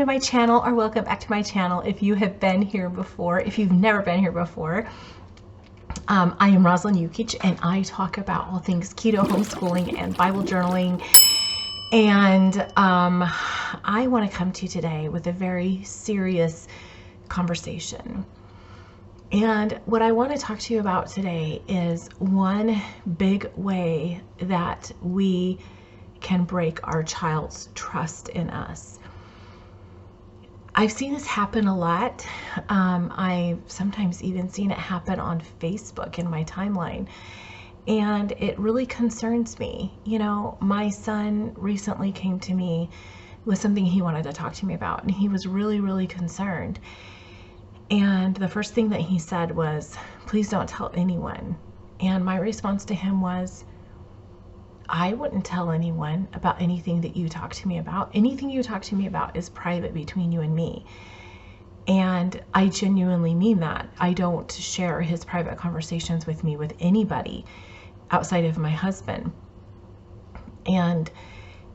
to my channel, or welcome back to my channel if you have been here before. If you've never been here before, I am Rosalind Yukich, and I talk about all things keto, homeschooling, and Bible journaling. And I want to come to you today with a very serious conversation. And what I want to talk to you about today is one big way that we can break our child's trust in us. I've seen this happen a lot. I've sometimes even seen it happen on Facebook in my timeline. And it really concerns me. You know, my son recently came to me with something he wanted to talk to me about, and he was really, really concerned. And the first thing that he said was, "Please don't tell anyone." And my response to him was, I wouldn't tell anyone about anything that you talk to me about. Anything you talk to me about is private between you and me. And I genuinely mean that. I don't share his private conversations with me with anybody outside of my husband. And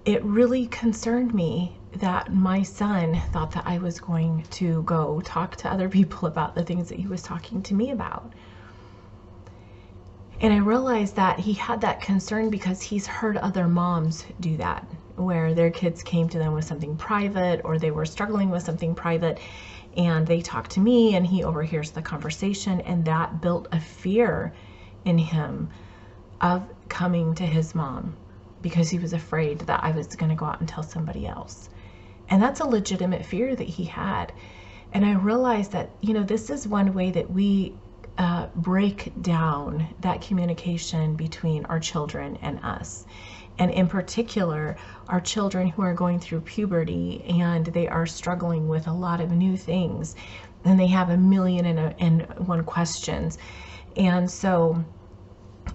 it really concerned me that my son thought that I was going to go talk to other people about the things that he was talking to me about. And I realized that he had that concern because he's heard other moms do that, where their kids came to them with something private, or they were struggling with something private, and they talk to me and he overhears the conversation, and that built a fear in him of coming to his mom because he was afraid that I was going to go out and tell somebody else. And that's a legitimate fear that he had. And I realized that, you know, this is one way that we break down that communication between our children and us. And in particular, our children who are going through puberty and they are struggling with a lot of new things, and they have a million and one questions. And so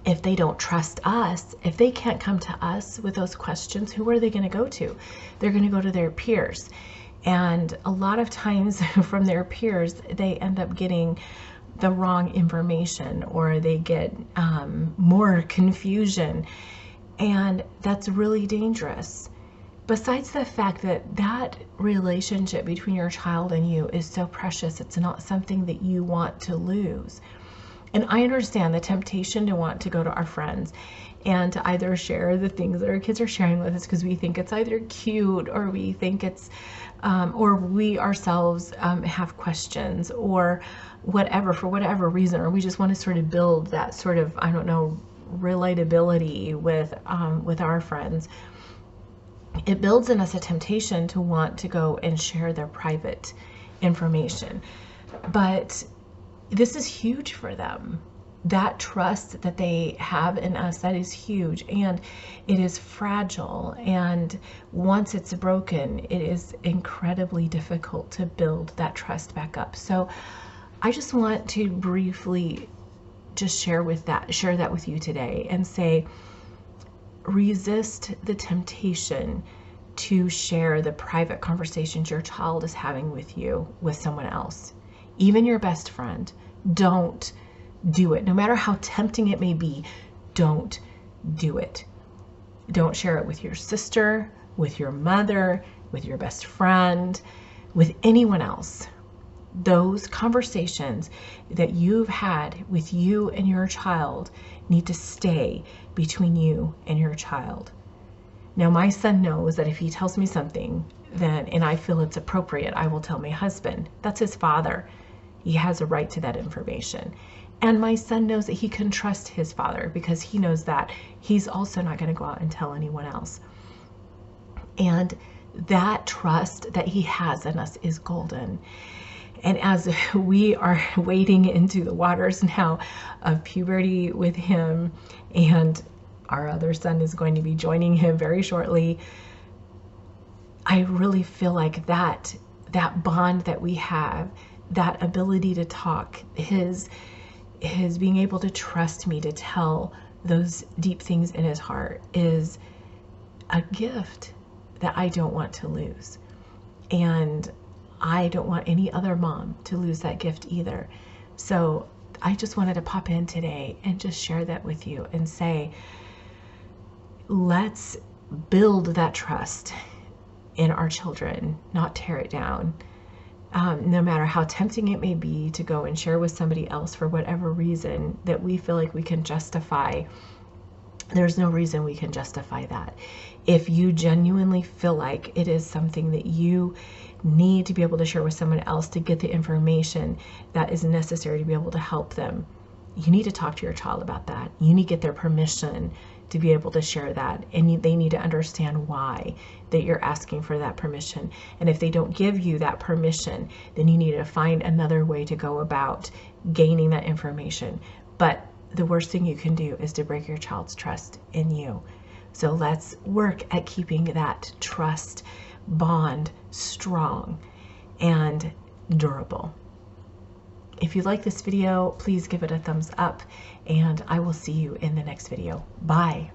if they don't trust us, if they can't come to us with those questions, who are they going to go to? They're going to go to their peers. And a lot of times from their peers, they end up getting the wrong information, or they get more confusion. And that's really dangerous. Besides the fact that that relationship between your child and you is so precious, it's not something that you want to lose. And I understand the temptation to want to go to our friends and to either share the things that our kids are sharing with us because we think it's either cute, or we think it's, or we ourselves have questions, or whatever, for whatever reason, or we just want to sort of build that sort of, I don't know, relatability with our friends. It builds in us a temptation to want to go and share their private information. But this is huge for them. That trust that they have in us, that is huge, and it is fragile. And once it's broken, it is incredibly difficult to build that trust back up. So I just want to briefly just share that with you today and say, resist the temptation to share the private conversations your child is having with you with someone else. Even your best friend. Don't do it. No matter how tempting it may be, don't do it. Don't share it with your sister, with your mother, with your best friend, with anyone else. Those conversations that you've had with you and your child need to stay between you and your child. Now, my son knows that if he tells me something, and I feel it's appropriate, I will tell my husband. That's his father. He has a right to that information. And my son knows that he can trust his father because he knows that he's also not going to go out and tell anyone else. And that trust that he has in us is golden. And as we are wading into the waters now of puberty with him, and our other son is going to be joining him very shortly, I really feel like that bond that we have, that ability to talk, his being able to trust me to tell those deep things in his heart, is a gift that I don't want to lose. And I don't want any other mom to lose that gift either. So I just wanted to pop in today and just share that with you and say, let's build that trust in our children, not tear it down. No matter how tempting it may be to go and share with somebody else for whatever reason that we feel like we can justify, there's no reason we can justify that. If you genuinely feel like it is something that you need to be able to share with someone else to get the information that is necessary to be able to help them, you need to talk to your child about that. You need to get their permission to be able to share that, and they need to understand why that you're asking for that permission. And if they don't give you that permission, then you need to find another way to go about gaining that information. But the worst thing you can do is to break your child's trust in you. So let's work at keeping that trust bond strong and durable. If you like this video, please give it a thumbs up, and I will see you in the next video. Bye.